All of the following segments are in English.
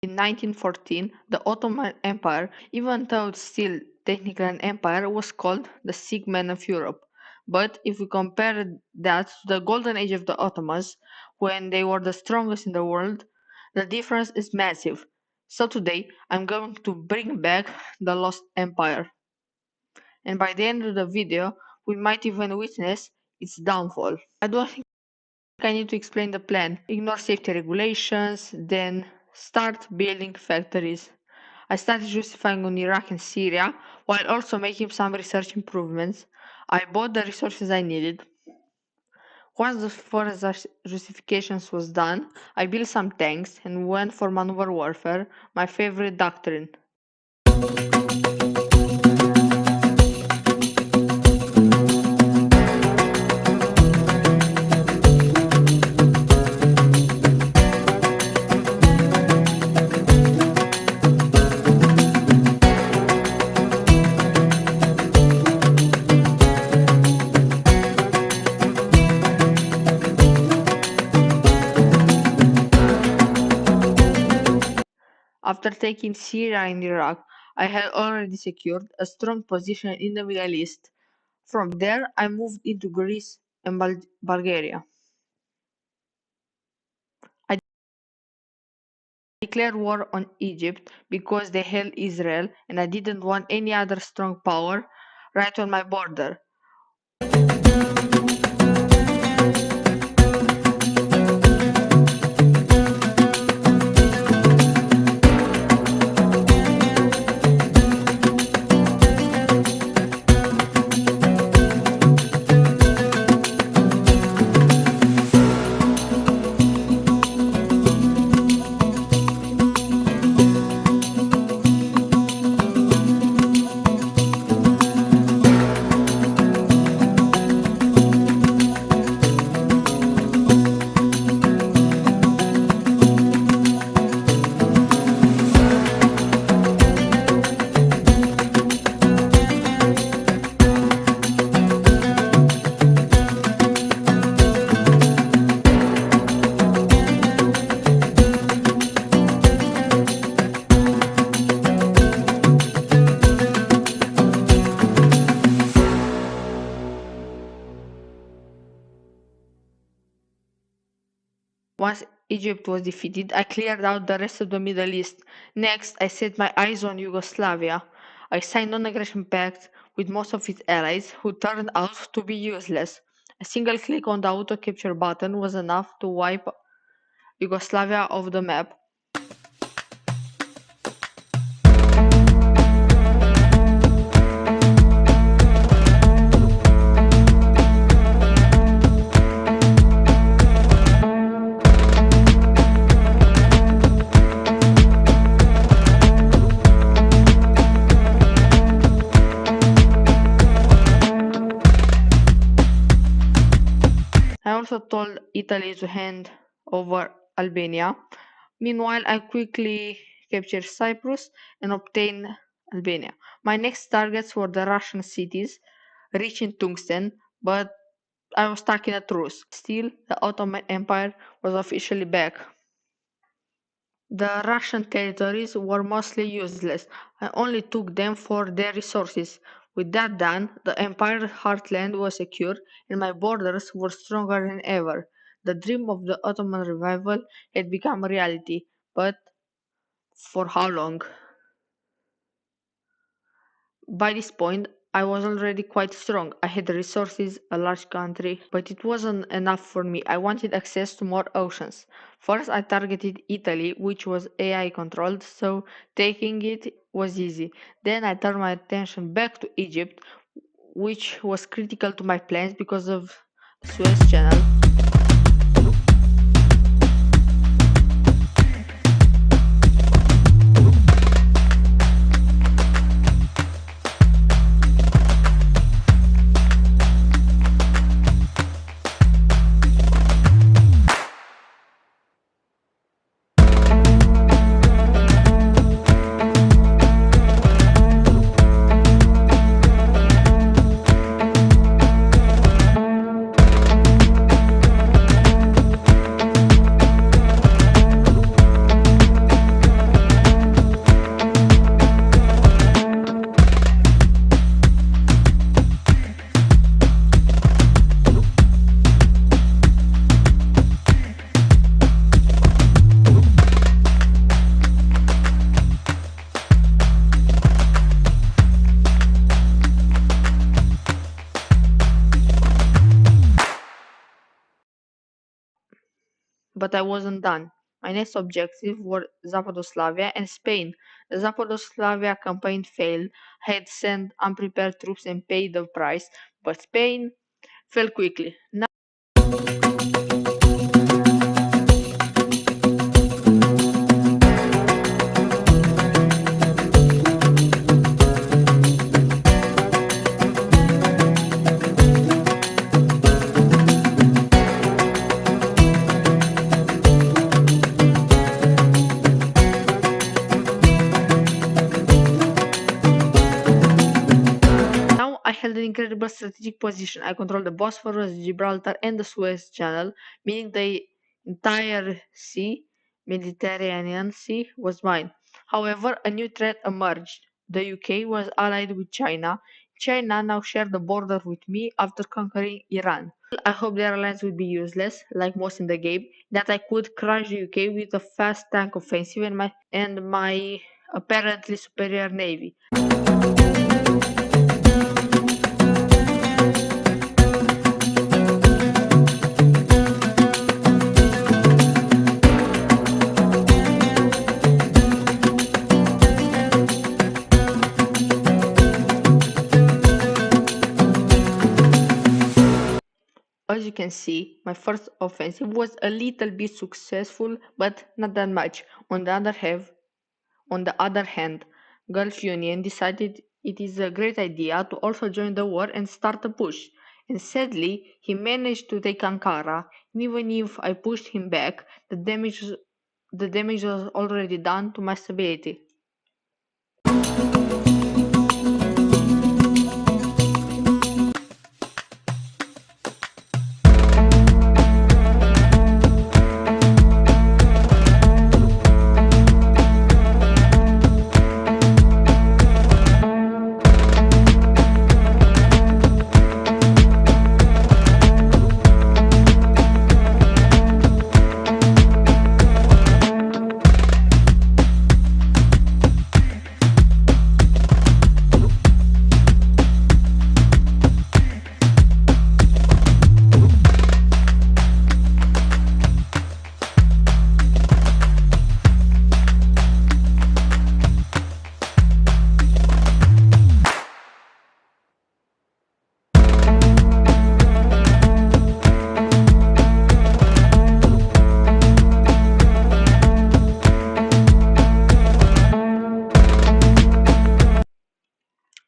In 1914, the Ottoman Empire, even though it's still technically an empire, was called the sick man of Europe. But if we compare that to the golden age of the Ottomans, when they were the strongest in the world, the difference is massive. So today, I'm going to bring back the lost empire. And by the end of the video, we might even witness its downfall. I don't think I need to explain the plan. Ignore safety regulations, then start building factories. I started justifying on Iraq and Syria while also making some research improvements. I bought the resources I needed. Once the first justifications was done, I built some tanks and went for maneuver warfare, my favorite doctrine. After taking Syria and Iraq, I had already secured a strong position in the Middle East. From there, I moved into Greece and Bulgaria. I declared war on Egypt because they held Israel and I didn't want any other strong power right on my border. Once Egypt was defeated, I cleared out the rest of the Middle East. Next, I set my eyes on Yugoslavia. I signed non-aggression pact with most of its allies, who turned out to be useless. A single click on the auto capture button was enough to wipe Yugoslavia off the map. I also told Italy to hand over Albania. Meanwhile, I quickly captured Cyprus and obtained Albania. My next targets were the Russian cities, rich in tungsten, but I was stuck in a truce. Still, the Ottoman Empire was officially back. The Russian territories were mostly useless. I only took them for their resources. With that done, the empire's heartland was secure and my borders were stronger than ever. The dream of the Ottoman revival had become a reality, but for how long? By this point, I was already quite strong. I had resources, a large country, but it wasn't enough for me. I wanted access to more oceans. First, I targeted Italy, which was AI controlled, so taking it was easy. Then I turned my attention back to Egypt, which was critical to my plans because of the Suez Channel. but I wasn't done. My next objective were Zapadoslavia and Spain. The Zapadoslavia campaign failed. I had sent unprepared troops and paid the price, but Spain fell quickly. Now I held an incredible strategic position. I controlled the Bosphorus, Gibraltar, and the Suez Channel, meaning the entire sea, Mediterranean Sea, was mine. However, a new threat emerged. The UK was allied with China. China now shared the border with me after conquering Iran. I hoped their alliance would be useless, like most in the game, that I could crush the UK with a fast tank offensive and my apparently superior navy. As you can see, my first offensive was a little bit successful, but not that much. On the other hand, Gulf Union decided it is a great idea to also join the war and start a push. And sadly, he managed to take Ankara. And even if I pushed him back, the damage was already done to my stability.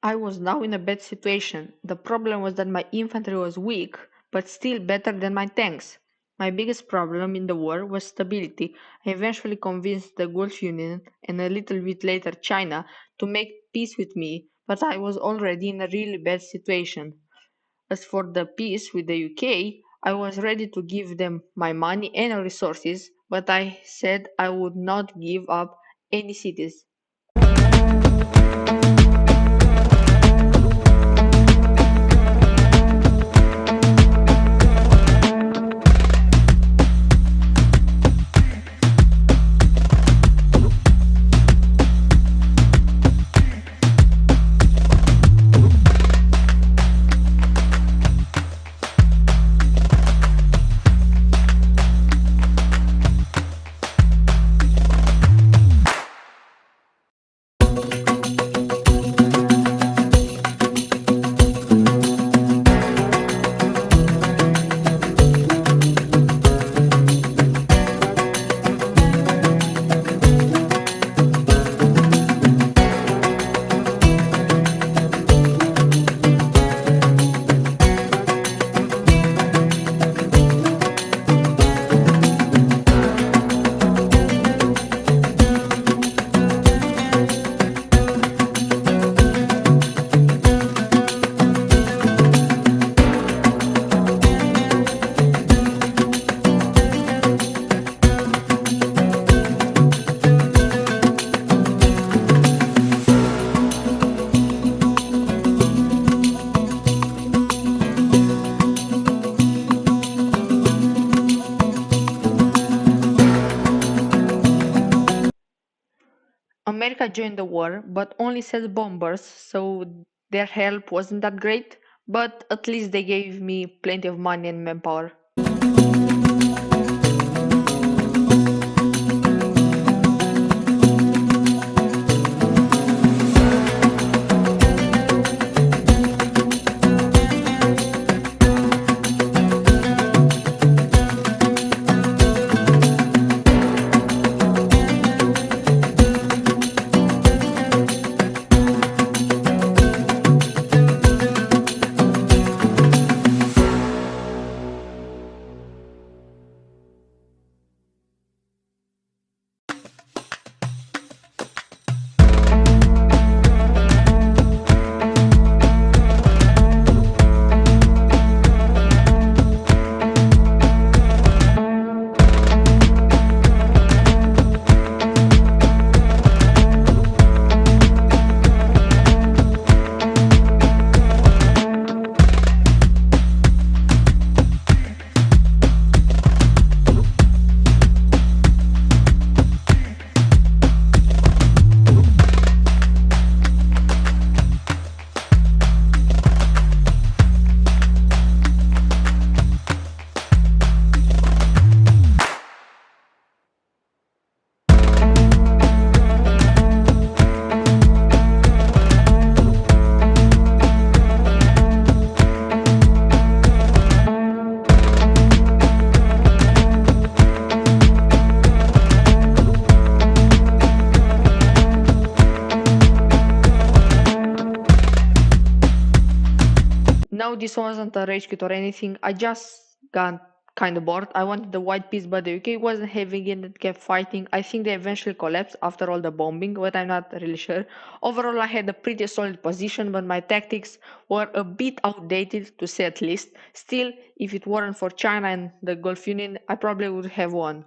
I was now in a bad situation. The problem was that my infantry was weak, but still better than my tanks. My biggest problem in the war was stability. I eventually convinced the Gulf Union and a little bit later China to make peace with me, but I was already in a really bad situation. As for the peace with the UK, I was ready to give them my money and resources, but I said I would not give up any cities. America joined the war, but only sent bombers, so their help wasn't that great. But at least they gave me plenty of money and manpower. Now, this wasn't a rage quit or anything. I just got kind of bored. I wanted the white peace, but the UK wasn't having it and kept fighting. I think they eventually collapsed after all the bombing, but I'm not really sure. Overall, I had a pretty solid position, but my tactics were a bit outdated to say at least. Still, if it weren't for China and the Gulf Union, I probably would have won.